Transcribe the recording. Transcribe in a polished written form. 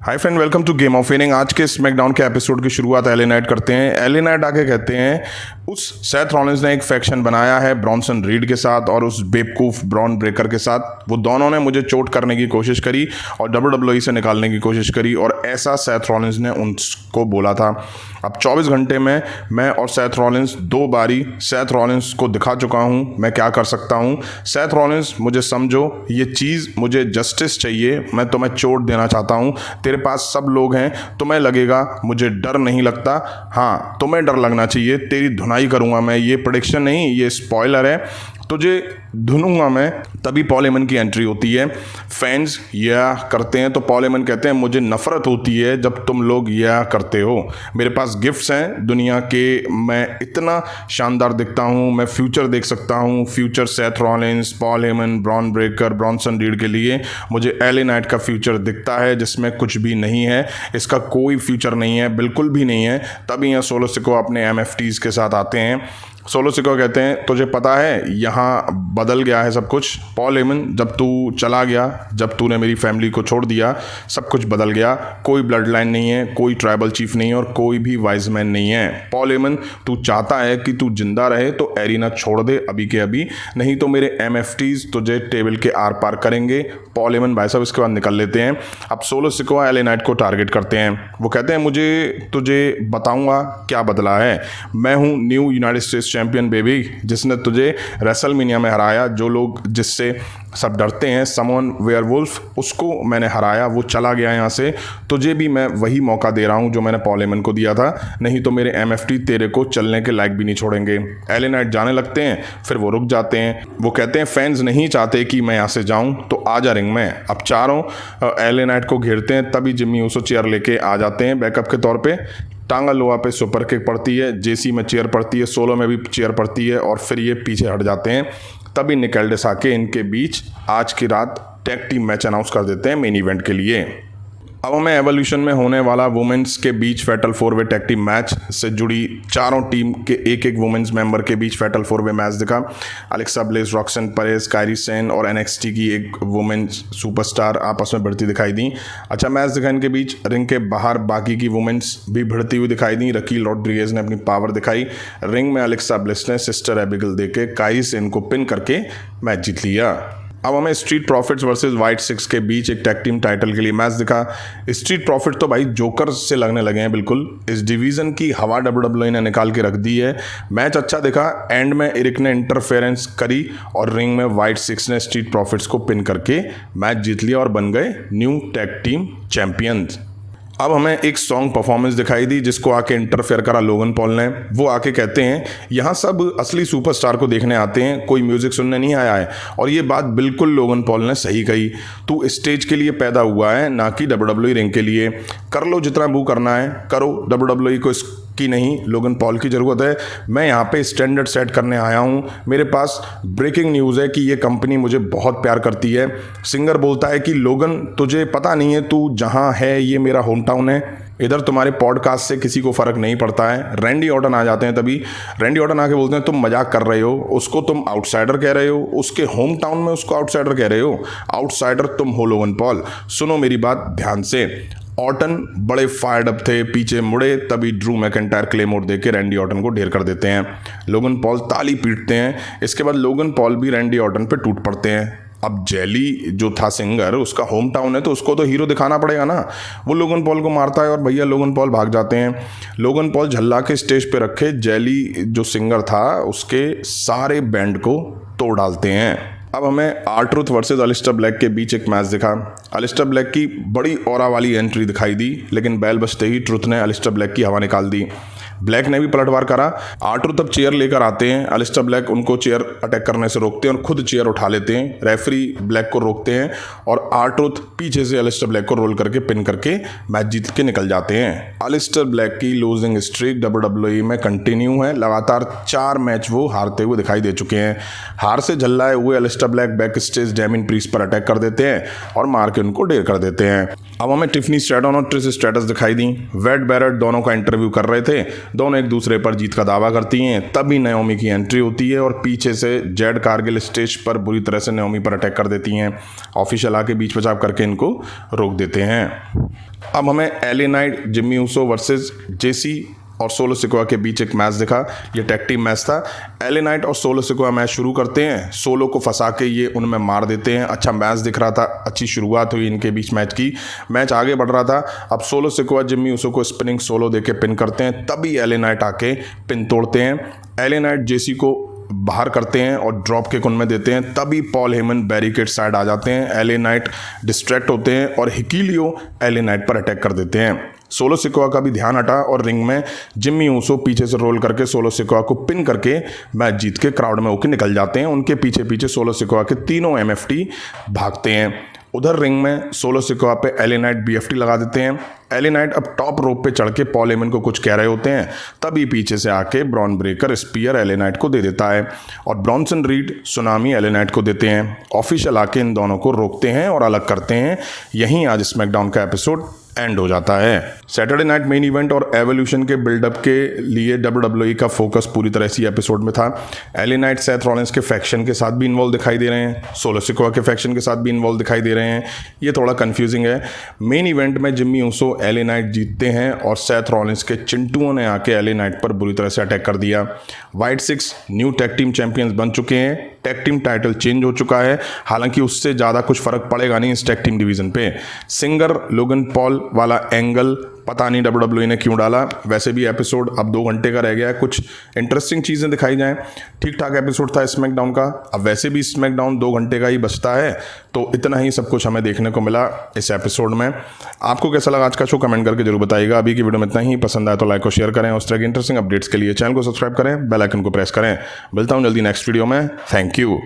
Hi friend, welcome to game of winning. आज के SmackDown के एपिसोड की शुरुआत एले नाइट करते हैं। एले नाइट आके कहते हैं उस सेथ रॉलिंस ने एक फैक्शन बनाया है ब्रॉन्सन रीड के साथ और उस बेवकूफ़ ब्रॉन ब्रेकर के साथ। वो दोनों ने मुझे चोट करने की कोशिश करी और WWE से निकालने की कोशिश करी और ऐसा सेथ रॉलिंस ने उनको बोला था। अब 24 घंटे में मैं और सेथ रॉलिंस 2 बारी सेथ रॉलिंस को दिखा चुका हूँ मैं क्या कर सकता हूँ। सेथ रॉलिंस, मुझे समझो, ये चीज़ मुझे जस्टिस चाहिए। मैं तुम्हें चोट देना चाहता हूँ। तेरे पास सब लोग हैं, तुम्हें लगेगा मुझे डर नहीं लगता। हाँ, तुम्हें डर लगना चाहिए। तेरी धुनाई करूँगा मैं। ये प्रेडिक्शन नहीं, ये स्पॉइलर है। तुझे धुनूंगा मैं। तभी पॉल हेमन की एंट्री होती है। फैंस या करते हैं तो पॉल हेमन कहते हैं मुझे नफरत होती है जब तुम लोग या करते हो। मेरे पास गिफ्ट्स हैं दुनिया के, मैं इतना शानदार दिखता हूँ, मैं फ्यूचर देख सकता हूँ। Future Seth Rollins, Paul Heyman, Bron Breakker, Bronson read के लिए मुझे एले नाइट का फ्यूचर दिखता है जिसमें कुछ भी नहीं है। इसका कोई फ्यूचर नहीं है, बिल्कुल भी नहीं है। तभी यहाँ सोलो सिको अपने MFTs के साथ आते हैं। सोलो सिको कहते हैं तुझे पता है यहाँ बदल गया है सब कुछ। पॉल हेमन, जब तू चला गया, जब तूने मेरी फैमिली को छोड़ दिया, सब कुछ बदल गया। कोई ब्लड लाइन नहीं है, कोई ट्राइबल चीफ नहीं है और कोई भी वाइज मैन नहीं है। पॉल हेमन, तू चाहता है कि तू जिंदा रहे तो एरिना छोड़ दे अभी के अभी, नहीं तो मेरे MFTs तुझे टेबल के आर पार करेंगे। पॉल हेमन भाई साहब इसके बाद निकल लेते हैं। अब सोलो सिको एले नाइट को टारगेट करते हैं। वो कहते हैं मुझे तुझे बताऊंगा क्या बदला है। मैं हूँ new United states champion baby, जिसने तुझे रेसलमेनिया में हराया। जो लोग जिससे सब डरते हैं, समवन वेयरवुल्फ, उसको मैंने हराया। वो चला गया यहाँ से। तुझे भी मैं वही मौका दे रहा हूँ जो मैंने पॉल हेमन को दिया था, नहीं तो मेरे MFT तेरे को चलने के लायक भी नहीं छोड़ेंगे। एले नाइट जाने लगते हैं, फिर वो रुक जाते हैं। वो कहते हैं फैंस नहीं चाहते कि मैं यहाँ से जाऊँ तो आ जा रिंग में। अब चारों एले नाइट को घेरते हैं। तभी जिम्मी ऊसो चेयर लेके आ जाते हैं बैकअप के तौर पे। टांगा लोहा पे सुपर किक पड़ती है, JC में चेयर पड़ती है, सोलो में भी चेयर पड़ती है और फिर ये पीछे हट जाते हैं। तभी निक एल्डिस आके इनके बीच आज की रात टैग टीम मैच अनाउंस कर देते हैं मेन इवेंट के लिए। अब हमें एवोल्यूशन में होने वाला वुमेन्स के बीच फैटल 4-वे टैग टीम मैच से जुड़ी चारों टीम के एक वुमेन्स मेंबर के बीच फैटल 4-वे मैच दिखा। Alexa bless, रॉक्सन Perez, Kairi Sen और NXT की एक वुमेन्स सुपरस्टार आपस में भिड़ती दिखाई दी। अच्छा मैच दिखा इनके बीच। रिंग के बाहर बाकी की वुमेन्स भी भिड़ती हुई दिखाई दी। रकील रॉड्रिगेज ने अपनी पावर दिखाई। रिंग में अलेक्सा ब्लेस ने सिस्टर एबिगेल देके कायरी सेन को पिन करके मैच जीत लिया। अब हमें street profits versus white six के बीच एक टैग टीम टाइटल के लिए मैच दिखा। स्ट्रीट प्रॉफिट तो भाई जोकर से लगने लगे हैं बिल्कुल। इस डिवीज़न की हवा WWE ने निकाल के रख दी है। मैच अच्छा दिखा। एंड में एरिक ने इंटरफेरेंस करी और रिंग में वाइट सिक्स ने स्ट्रीट प्रॉफिट्स को पिन करके मैच जीत लिया और बन गए न्यू टैग टीम चैंपियंस। अब हमें एक सॉन्ग परफॉर्मेंस दिखाई दी जिसको आके इंटरफेयर करा लोगन पॉल ने। वो आके कहते हैं यहाँ सब असली सुपरस्टार को देखने आते हैं, कोई म्यूज़िक सुनने नहीं आया है। और ये बात बिल्कुल लोगन पॉल ने सही कही। तू स्टेज के लिए पैदा हुआ है, ना कि WWE रिंग के लिए। कर लो जितना बू करना है करो, WWE को की नहीं, लोगन पॉल की ज़रूरत है। मैं यहाँ पे स्टैंडर्ड सेट करने आया हूँ। मेरे पास ब्रेकिंग न्यूज़ है कि ये कंपनी मुझे बहुत प्यार करती है। सिंगर बोलता है कि लोगन तुझे पता नहीं है, तू जहाँ है ये मेरा होम टाउन है। इधर तुम्हारे पॉडकास्ट से किसी को फ़र्क नहीं पड़ता है। रैंडी ऑर्टन आ जाते हैं। तभी रैंडी ऑर्टन आके बोलते हैं तुम मजाक कर रहे हो, उसको तुम आउटसाइडर कह रहे हो, उसके होम टाउन में उसको आउटसाइडर कह रहे हो। आउटसाइडर तुम हो लोगन पॉल। सुनो मेरी बात ध्यान से। ऑर्टन बड़े फायर्ड अप थे, पीछे मुड़े, तभी ड्रू मैकिंटायर क्लेमोर देके रैंडी ऑर्टन को ढेर कर देते हैं। लोगन पॉल ताली पीटते हैं। इसके बाद लोगन पॉल भी रैंडी ऑर्टन पे टूट पड़ते हैं। अब जेली जो था सिंगर, उसका होम टाउन है तो उसको तो हीरो दिखाना पड़ेगा ना। वो लोगन पॉल को मारता है और भैया लोगन पॉल भाग जाते हैं। लोगन पॉल झल्ला के स्टेज पे रखे जेली जो सिंगर था उसके सारे बैंड को तोड़ डालते हैं। अब हमें R-Truth वर्सेस अलिस्टर ब्लैक के बीच एक मैच दिखा। अलिस्टर ब्लैक की बड़ी ऑरा वाली एंट्री दिखाई दी, लेकिन बैल बजते ही ट्रुथ ने अलिस्टर ब्लैक की हवा निकाल दी। ब्लैक ने भी पलटवार करा। R-Truth तब चेयर लेकर आते हैं। अलिस्टर ब्लैक उनको चेयर अटैक करने से रोकते हैं और खुद चेयर उठा लेते हैं। रेफरी ब्लैक को रोकते हैं और R-Truth पीछे से अलिस्टर ब्लैक को रोल करके पिन करके मैच जीत के निकल जाते हैं। अलिस्टर ब्लैक की लूजिंग स्ट्रीक WWE में कंटिन्यू है। लगातार 4 मैच वो हारते हुए दिखाई दे चुके हैं। हार से झल्लाए हुए Aleister Black back stage Damian Priest पर अटैक कर देते हैं और मार के उनको ढेर कर देते हैं। अब हमें टिफनी स्ट्रैटन और ट्रिश स्ट्रैटस दिखाई दी। वेड बैरेट दोनों का इंटरव्यू कर रहे थे। दोनों एक दूसरे पर जीत का दावा करती हैं। तभी नाओमी की एंट्री होती है और पीछे से जेड कारगिल स्टेज पर बुरी तरह से नाओमी पर अटैक कर देती हैं। ऑफिशियल आके बीच बचाव करके इनको रोक देते हैं। अब हमें LA Knight, Jimmy Uso versus जेसी और सोलो सिकोआ के बीच एक मैच दिखा। ये टैग टीम मैच था। एलए नाइट और सोलो सिकोआ मैच शुरू करते हैं। सोलो को फंसा के ये उनमें मार देते हैं। अच्छा मैच दिख रहा था, अच्छी शुरुआत हुई इनके बीच मैच की। मैच आगे बढ़ रहा था। अब सोलो सिकोआ जिम्मी ऊसो को स्पिनिंग सोलो देके पिन करते हैं। तभी एलए नाइट आके पिन तोड़ते हैं। एलए नाइट जेसी को बाहर करते हैं और ड्रॉप किक उनमें देते हैं। तभी पॉल हेमन बैरिकेड साइड आ जाते हैं। एलए नाइट डिस्ट्रैक्ट होते हैं और हिकीलियो एलए नाइट पर अटैक कर देते हैं। सोलो सिकोआ का भी ध्यान हटा और रिंग में जिम्मी ऊसो पीछे से रोल करके सोलो सिकोआ को पिन करके मैच जीत के क्राउड में होकर निकल जाते हैं। उनके पीछे पीछे सोलो सिकोआ के तीनों एमएफटी भागते हैं। उधर रिंग में सोलो सिकोआ पे एलए नाइट बीएफटी लगा देते हैं। एलए नाइट अब टॉप रोप पे चढ़ के पॉल हेमन को कुछ कह रहे होते हैं। तभी पीछे से आके Bron Breakker spear LA Knight को दे देता है और Bronson Reed tsunami LA Knight को देते हैं। ऑफिशियल आके इन दोनों को रोकते हैं और अलग करते हैं। यहीं आज स्मैकडाउन का एपिसोड एंड हो जाता है। सैटरडे नाइट मेन इवेंट और एवोल्यूशन के बिल्डअप के लिए WWE का फोकस पूरी तरह से एपिसोड में था। एलए नाइट सेथ रॉलिंस के फैक्शन के साथ भी इन्वॉल्व दिखाई दे रहे हैं। सोलो सिकोआ के फैक्शन के साथ भी इन्वॉल्व दिखाई दे रहे हैं। ये थोड़ा कंफ्यूजिंग है। मेन इवेंट में जिम्मी ऊसो एलए नाइट जीतते हैं और सेथ रॉलिंस के चिंटुओं ने आके एलए नाइट पर बुरी तरह से अटैक कर दिया। White six new tag team champions बन चुके हैं। टैग टीम टाइटल चेंज हो चुका है। हालांकि उससे ज़्यादा कुछ फर्क पड़ेगा नहीं इस टैग टीम डिवीजन पे। सिंगर लोगन पॉल वाला एंगल पता नहीं WWE ने क्यों डाला। वैसे भी एपिसोड अब 2 घंटे का रह गया है। कुछ इंटरेस्टिंग चीज़ें दिखाई जाएं। ठीक ठाक एपिसोड था स्मैकडाउन का। अब वैसे भी स्मैकडाउन 2 घंटे का ही बचता है, तो इतना ही सब कुछ हमें देखने को मिला इस एपिसोड में। आपको कैसा लगा आज का शो कमेंट करके जरूर बताइएगा। अभी की वीडियो में इतना ही। पसंद आए तो लाइक और शेयर करें। उस तरह की इंटरेस्टिंग अपडेट्स के लिए चैनल को सब्सक्राइब करें, बेल आइकन को प्रेस करें। मिलता हूँ जल्दी नेक्स्ट वीडियो में। Thank you.